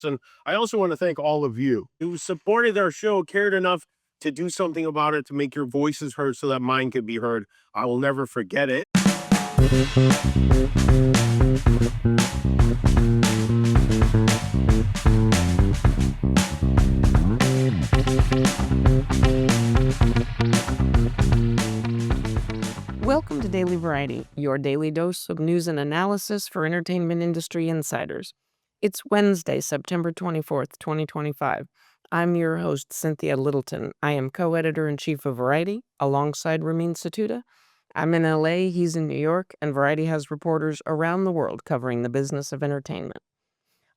And I also want to thank all of you who supported our show, cared enough to do something about it, to make your voices heard so that mine could be heard. I will never forget it. Welcome to Daily Variety, your daily dose of news and analysis for entertainment industry insiders. It's Wednesday, September 24th, 2025. I'm your host, Cynthia Littleton. I am co-editor-in-chief of Variety, alongside Ramin Satuda. I'm in LA, he's in New York, and Variety has reporters around the world covering the business of entertainment.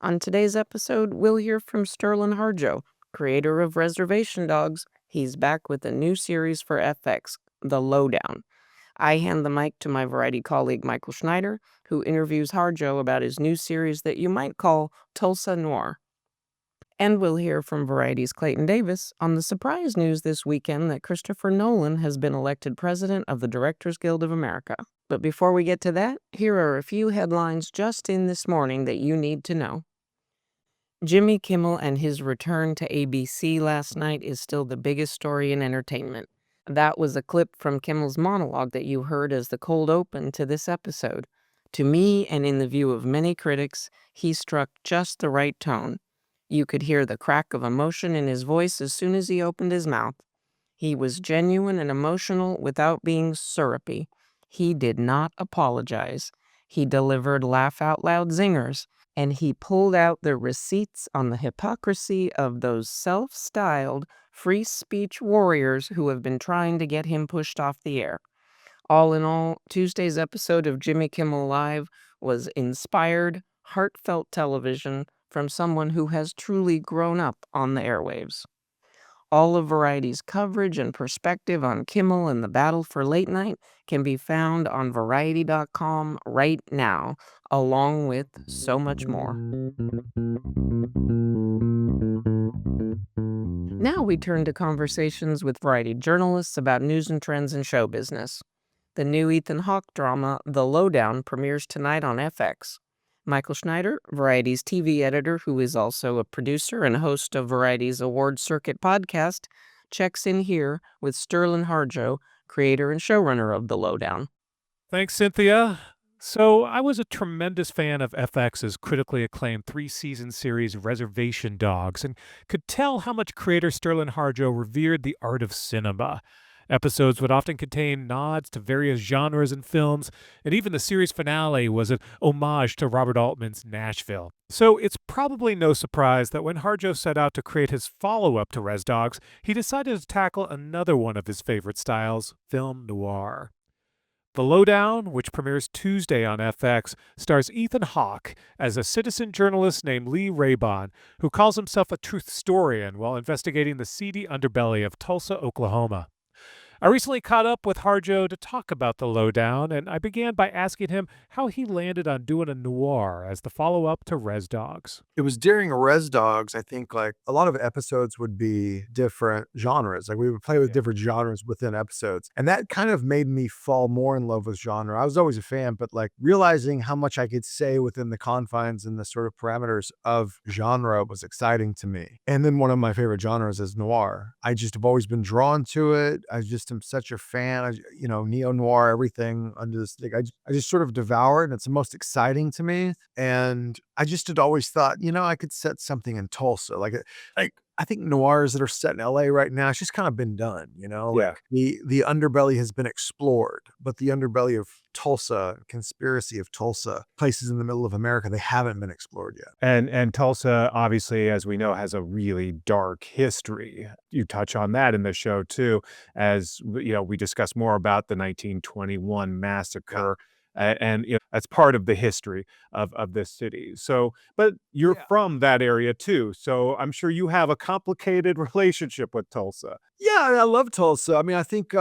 On today's episode, we'll hear from Sterlin Harjo, creator of Reservation Dogs. He's back with a new series for FX, The Lowdown. I hand the mic to my Variety colleague Michael Schneider, who interviews Harjo about his new series that you might call Tulsa Noir. And we'll hear from Variety's Clayton Davis on the surprise news this weekend that Christopher Nolan has been elected president of the Directors Guild of America. But before we get to that, here are a few headlines just in this morning that you need to know. Jimmy Kimmel and his return to ABC last night is still the biggest story in entertainment. That was a clip from Kimmel's monologue that you heard as the cold open to this episode. To me, and in the view of many critics, he struck just the right tone. You could hear the crack of emotion in his voice as soon as he opened his mouth. He was genuine and emotional without being syrupy. He did not apologize. He delivered laugh-out-loud zingers, and he pulled out the receipts on the hypocrisy of those self-styled free speech warriors who have been trying to get him pushed off the air. All in all, Tuesday's episode of Jimmy Kimmel Live was inspired, heartfelt television from someone who has truly grown up on the airwaves. All of Variety's coverage and perspective on Kimmel and the battle for late night can be found on Variety.com right now, along with so much more. Now we turn to conversations with Variety journalists about news and trends in show business. The new Ethan Hawke drama, The Lowdown, premieres tonight on FX. Michael Schneider, Variety's TV editor, who is also a producer and host of Variety's Award Circuit podcast, checks in here with Sterlin Harjo, creator and showrunner of The Lowdown. Thanks, Cynthia. So I was a tremendous fan of FX's critically acclaimed 3-season series Reservation Dogs and could tell how much creator Sterlin Harjo revered the art of cinema. Episodes would often contain nods to various genres and films, and even the series finale was an homage to Robert Altman's Nashville. So it's probably no surprise that when Harjo set out to create his follow-up to Res Dogs, he decided to tackle another one of his favorite styles, film noir. The Lowdown, which premieres Tuesday on FX, stars Ethan Hawke as a citizen journalist named Lee Raybon, who calls himself a truth historian while investigating the seedy underbelly of Tulsa, Oklahoma. I recently caught up with Harjo to talk about The Lowdown, and I began by asking him how he landed on doing a noir as the follow-up to Res Dogs. It was during Res Dogs, I think, like, a lot of episodes would be different genres. Like, we would play with different genres within episodes. And that kind of made me fall more in love with genre. I was always a fan, but, like, realizing how much I could say within the confines and the sort of parameters of genre was exciting to me. And then one of my favorite genres is noir. I just have always been drawn to it. I just am such a fan. Neo-noir, everything under this thing. I just sort of devour it, and it's the most exciting to me. And I just had always thought, I could set something in Tulsa. Like I think noirs that are set in LA right now, it's just kind of been done, Yeah. the underbelly has been explored, but the underbelly of Tulsa, conspiracy of Tulsa, places in the middle of America, they haven't been explored yet. And Tulsa, obviously, as we know, has a really dark history. You touch on that in the show, too, as we discuss more about the 1921 massacre. And that's part of the history of this city. So, but you're from that area too, so I'm sure you have a complicated relationship with Tulsa. Yeah, I love Tulsa. I mean, I think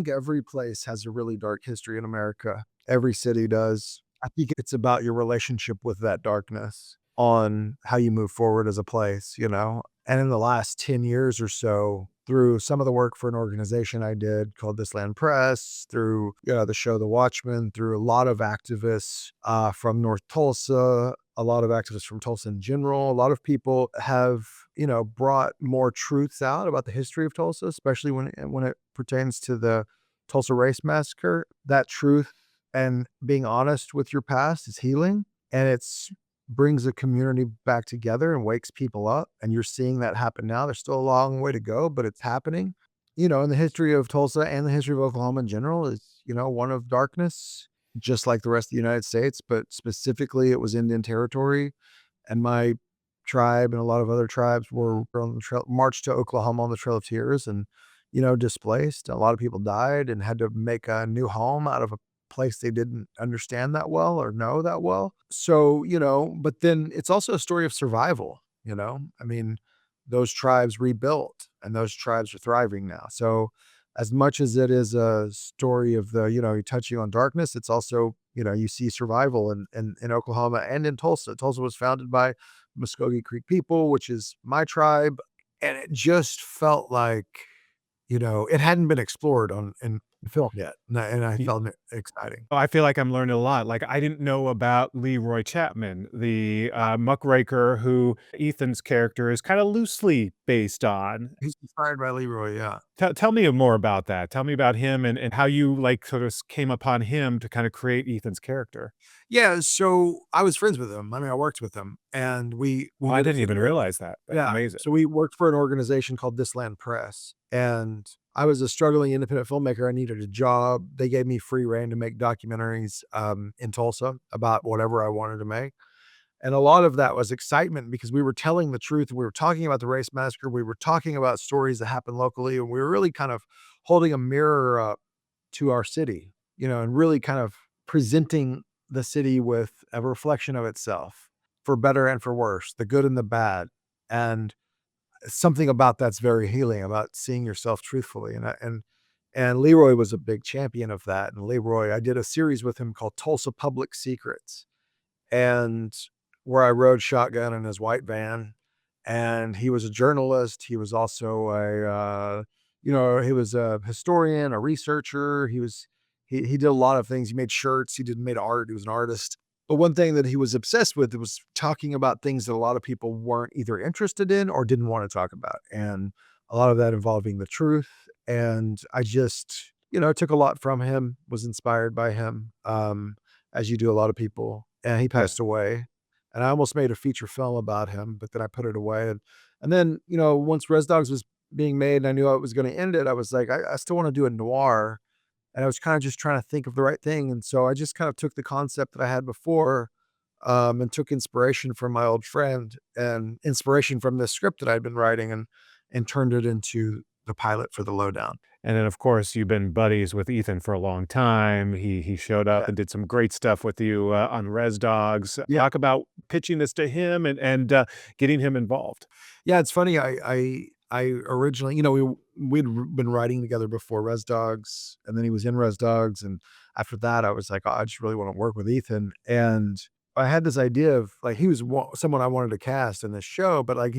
every place has a really dark history in America. Every city does. I think it's about your relationship with that darkness. on how you move forward as a place, you know? And in the last 10 years or so, through some of the work for an organization I did called This Land Press, through the show The Watchmen, through a lot of activists from North Tulsa, a lot of activists from Tulsa in general, a lot of people have, brought more truths out about the history of Tulsa, especially when it pertains to the Tulsa Race Massacre. That truth and being honest with your past is healing, and it's brings a community back together and wakes people up. And you're seeing that happen now. There's still a long way to go, but it's happening. And the history of Tulsa and the history of Oklahoma in general is, one of darkness, just like the rest of the United States, but specifically it was Indian territory. And my tribe and a lot of other tribes were on the trail, marched to Oklahoma on the Trail of Tears and, displaced. A lot of people died and had to make a new home out of a place they didn't understand that well or know that well. So, but then it's also a story of survival, I mean, those tribes rebuilt and those tribes are thriving now. So as much as it is a story of you're touching on darkness, it's also, you see survival in Oklahoma and in Tulsa. Tulsa was founded by Muskogee Creek people, which is my tribe. And it just felt like, it hadn't been explored in film yet. And I found it exciting. Oh, I feel like I'm learning a lot. Like, I didn't know about Leroy Chapman, the muckraker who Ethan's character is kind of loosely based on. He's inspired by Leroy, yeah. Tell me more about that. Tell me about him and how you like sort of came upon him to kind of create Ethan's character. Yeah, so I was friends with him. I mean, I worked with him, and we Oh, I didn't even realize that. That's yeah, amazing. so we worked for an organization called This Land Press, and I was a struggling independent filmmaker. I needed a job. They gave me free rein to make documentaries in Tulsa about whatever I wanted to make. And a lot of that was excitement because we were telling the truth. We were talking about the race massacre. We were talking about stories that happened locally, and we were really kind of holding a mirror up to our city, and really kind of presenting the city with a reflection of itself, for better and for worse, the good and the bad. And something about that's very healing, about seeing yourself truthfully. And Leroy was a big champion of that. And Leroy, I did a series with him called Tulsa Public Secrets, and where I rode shotgun in his white van. And he was a journalist. He was also he was a historian, a researcher. He did a lot of things. He made shirts. Made art. He was an artist. But one thing that he was obsessed with was talking about things that a lot of people weren't either interested in or didn't want to talk about. And a lot of that involving the truth. And I just, took a lot from him, was inspired by him, as you do a lot of people. And he passed away. And I almost made a feature film about him, but then I put it away. And then, once Res Dogs was being made and I knew I was going to end it, I was like, I still want to do a noir. And I was kind of just trying to think of the right thing. And so I just kind of took the concept that I had before, and took inspiration from my old friend and inspiration from the script that I'd been writing and turned it into the pilot for the Lowdown. And then, of course, you've been buddies with Ethan for a long time. He showed up Yeah. and did some great stuff with you on Res Dogs. Yeah. Talk about pitching this to him and getting him involved. Yeah, it's funny. I originally, we'd been writing together before Res Dogs, and then he was in Res Dogs, and after that, I was like, oh, I just really want to work with Ethan. And I had this idea of like he was someone I wanted to cast in this show, but like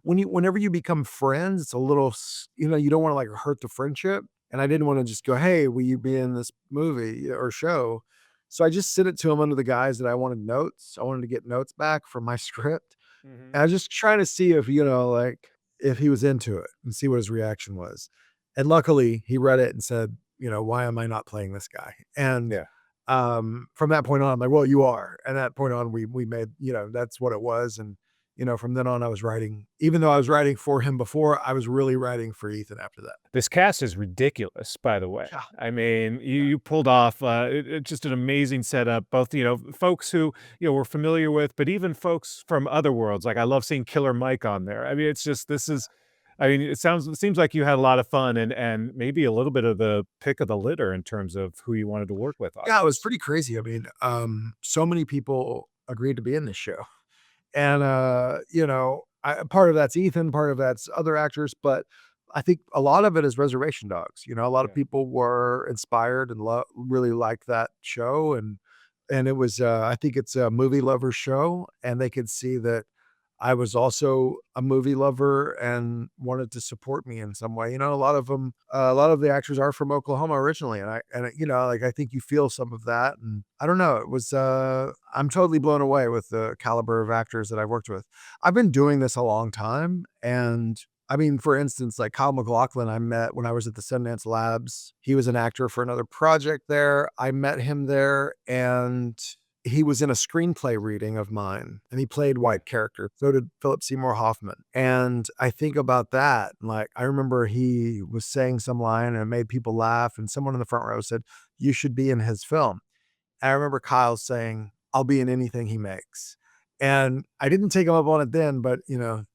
whenever you become friends, it's a little you don't want to like hurt the friendship, and I didn't want to just go, hey, will you be in this movie or show? So I just sent it to him under the guise that I wanted notes. I wanted to get notes back from my script. And I was just trying to see if, like if he was into it and see what his reaction was. And luckily he read it and said, why am I not playing this guy? And Yeah. from that point on, I'm like, well, you are. And that point on, we made, that's what it was. And, from then on I was writing, even though I was writing for him before, I was really writing for Ethan after that. This cast is ridiculous, by the way. Yeah. I mean, you pulled off just an amazing setup, both, folks who, we're familiar with, but even folks from other worlds. Like, I love seeing Killer Mike on there. I mean, it's just, it seems like you had a lot of fun and maybe a little bit of the pick of the litter in terms of who you wanted to work with. Yeah, it was pretty crazy. I mean, so many people agreed to be in this show. And, part of that's Ethan, part of that's other actors, but I think a lot of it is Reservation Dogs. A lot of Yeah. people were inspired and really liked that show. And And it was, I think it's a movie lover show, and they could see that I was also a movie lover and wanted to support me in some way. A lot of them, a lot of the actors are from Oklahoma originally, like I think you feel some of that, and I don't know. It was, I'm totally blown away with the caliber of actors that I've worked with. I've been doing this a long time, and I mean, for instance, like Kyle MacLachlan, I met when I was at the Sundance Labs. He was an actor for another project there. I met him there, and he was in a screenplay reading of mine, and he played white character. So did Philip Seymour Hoffman. And I think about that. Like, I remember he was saying some line and it made people laugh. And someone in the front row said, "You should be in his film." And I remember Kyle saying, "I'll be in anything he makes." And I didn't take him up on it then, but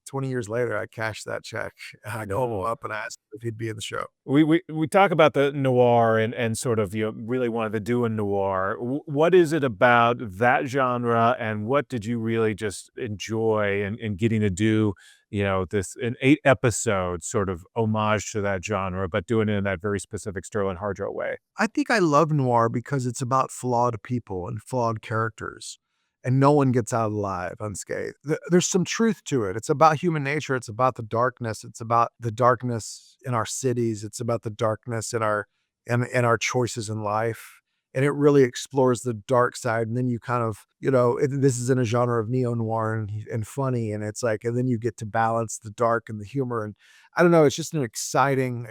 20 years later, I cashed that check. And I called him up and asked if he'd be in the show. We talk about the noir and sort of, really wanted to do a noir. What is it about that genre, and what did you really just enjoy in getting to do, this an 8 episode sort of homage to that genre, but doing it in that very specific Sterlin Harjo way? I think I love noir because it's about flawed people and flawed characters, and no one gets out alive unscathed. There's some truth to it. It's about human nature. It's about the darkness. It's about the darkness in our cities. It's about the darkness in our choices in life. And it really explores the dark side. And then you kind of, this is in a genre of neo-noir and funny. And it's like, and then you get to balance the dark and the humor. And I don't know, it's just an exciting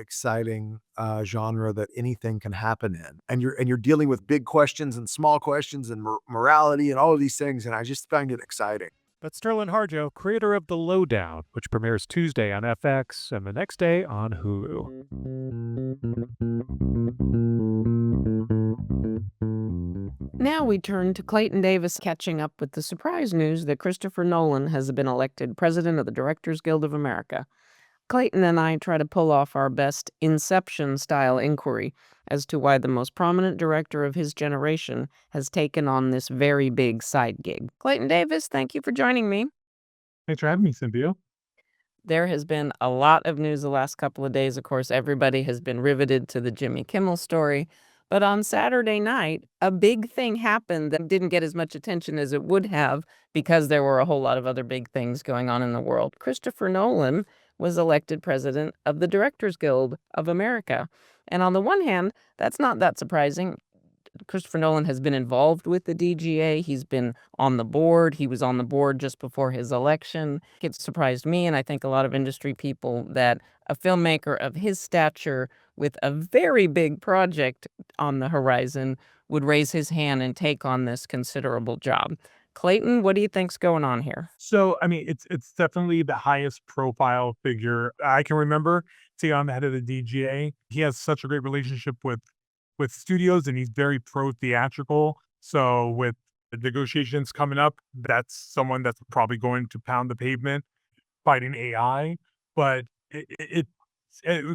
genre that anything can happen in. And you're dealing with big questions and small questions and morality and all of these things. And I just find it exciting. That's Sterlin Harjo, creator of The Lowdown, which premieres Tuesday on FX and the next day on Hulu. Now we turn to Clayton Davis catching up with the surprise news that Christopher Nolan has been elected president of the Directors Guild of America. Clayton and I try to pull off our best Inception-style inquiry as to why the most prominent director of his generation has taken on this very big side gig. Clayton Davis, thank you for joining me. Thanks for having me, Cynthia. There has been a lot of news the last couple of days. Of course, everybody has been riveted to the Jimmy Kimmel story. But on Saturday night, a big thing happened that didn't get as much attention as it would have because there were a whole lot of other big things going on in the world. Christopher Nolan was elected president of the Directors Guild of America. And on the one hand, that's not that surprising. Christopher Nolan has been involved with the DGA. He's been on the board. He was on the board just before his election. It surprised me, and I think a lot of industry people, that a filmmaker of his stature with a very big project on the horizon would raise his hand and take on this considerable job. Clayton, what do you think's going on here? So, I mean, it's definitely the highest profile figure I can remember seeing on the head of the DGA. He has such a great relationship with studios, and he's very pro theatrical. So with the negotiations coming up, that's someone that's probably going to pound the pavement fighting AI. But it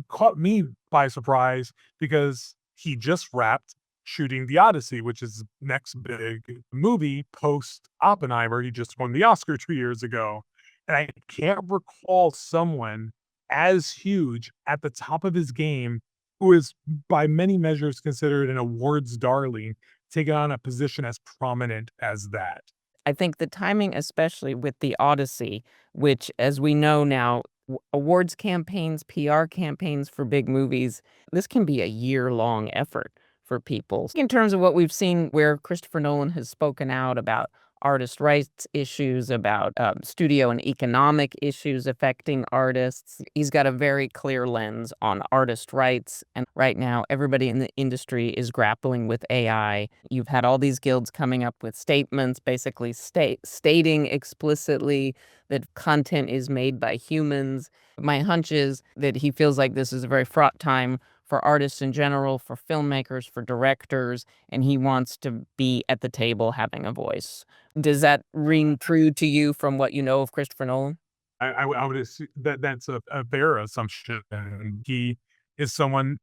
caught me by surprise because he just wrapped shooting The Odyssey, which is the next big movie post Oppenheimer. He just won the Oscar 2 years ago. And I can't recall someone as huge at the top of his game, who is by many measures considered an awards darling, taking on a position as prominent as that. I think the timing, especially with The Odyssey, which, as we know now, awards campaigns, PR campaigns for big movies, this can be a year-long effort for people. In terms of what we've seen where Christopher Nolan has spoken out about artist rights issues, about studio and economic issues affecting artists, he's got a very clear lens on artist rights. And right now, everybody in the industry is grappling with AI. You've had all these guilds coming up with statements, basically stating explicitly that content is made by humans. My hunch is that he feels like this is a very fraught time for artists in general, for filmmakers, for directors, and he wants to be at the table having a voice. Does that ring true to you from what you know of Christopher Nolan? I would assume that that's a fair assumption. And he is someone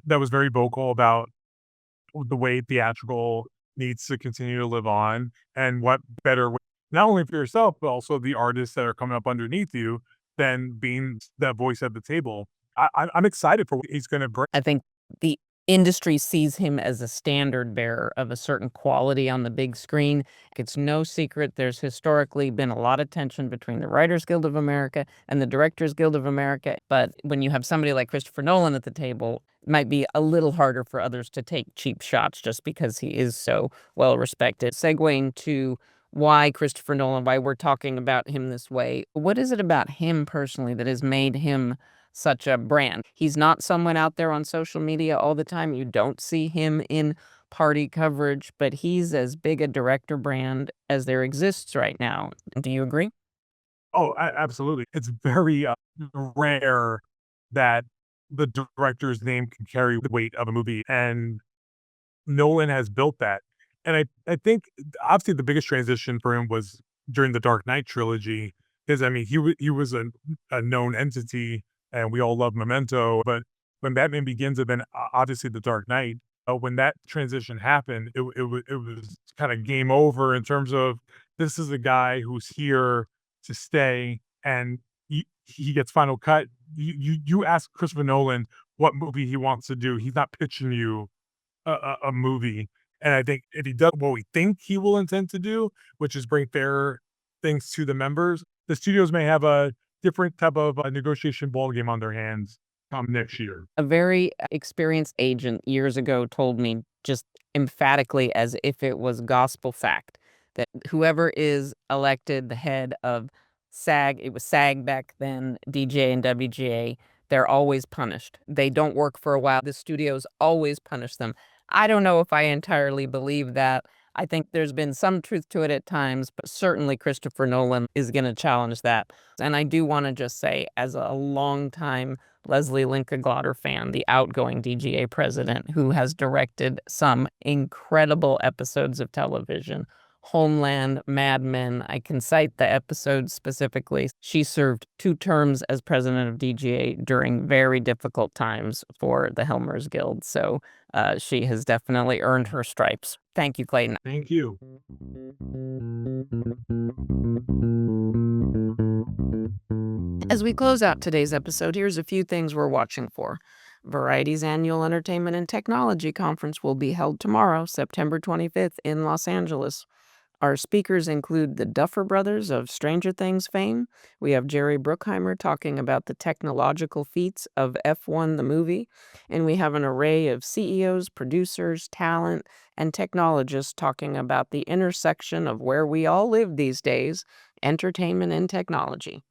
that was very vocal about the way theatrical needs to continue to live on, and what better way, not only for yourself, but also the artists that are coming up underneath you, than being that voice at the table. I'm excited for what he's going to bring. I think the industry sees him as a standard bearer of a certain quality on the big screen. It's no secret there's historically been a lot of tension between the Writers Guild of America and the Directors Guild of America. But when you have somebody like Christopher Nolan at the table, it might be a little harder for others to take cheap shots just because he is so well respected. Segueing to why Christopher Nolan, why we're talking about him this way. What is it about him personally that has made him such a brand? He's not someone out there on social media all the time. You don't see him in party coverage, but he's as big a director brand as there exists right now. Do you agree? Oh, absolutely. It's very rare that the director's name can carry the weight of a movie, and Nolan has built that. And I think obviously the biggest transition for him was during the Dark Knight trilogy, because I mean he was a known entity, and we all love Memento. But when Batman Begins, and then obviously the Dark Knight, when that transition happened, it was kind of game over in terms of this is a guy who's here to stay, and he gets final cut. You ask Christopher Nolan what movie he wants to do, he's not pitching you a movie. And I think if he does what we think he will intend to do, which is bring fair things to the members, the studios may have a different type of negotiation ballgame on their hands come next year. A very experienced agent years ago told me just emphatically, as if it was gospel fact, that whoever is elected the head of SAG, it was SAG back then, DGA and WGA, they're always punished. They don't work for a while. The studios always punish them. I don't know if I entirely believe that. I think there's been some truth to it at times, but certainly Christopher Nolan is going to challenge that. And I do want to just say, as a longtime Leslie Linka-Glotter fan, the outgoing DGA president, who has directed some incredible episodes of television, Homeland, Mad Men, I can cite the episodes specifically. She served 2 terms as president of DGA during very difficult times for the Helmers Guild. So she has definitely earned her stripes. Thank you, Clayton. Thank you. As we close out today's episode, here's a few things we're watching for. Variety's annual Entertainment and Technology Conference will be held tomorrow, September 25th in Los Angeles. Our speakers include the Duffer Brothers of Stranger Things fame. We have Jerry Bruckheimer talking about the technological feats of F1 the movie. And we have an array of CEOs, producers, talent, and technologists talking about the intersection of where we all live these days, entertainment and technology.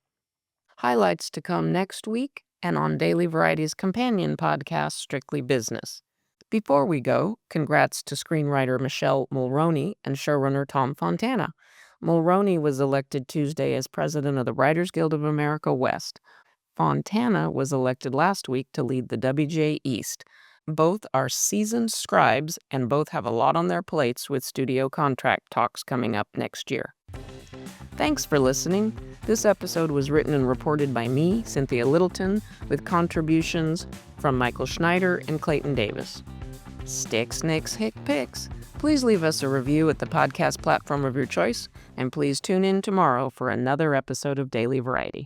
Highlights to come next week and on Daily Variety's companion podcast, Strictly Business. Before we go, congrats to screenwriter Michelle Mulroney and showrunner Tom Fontana. Mulroney was elected Tuesday as president of the Writers Guild of America West. Fontana was elected last week to lead the WGA East. Both are seasoned scribes and both have a lot on their plates with studio contract talks coming up next year. Thanks for listening. This episode was written and reported by me, Cynthia Littleton, with contributions from Michael Schneider and Clayton Davis. Sticks, Nicks, Hick Picks. Please leave us a review at the podcast platform of your choice, and please tune in tomorrow for another episode of Daily Variety.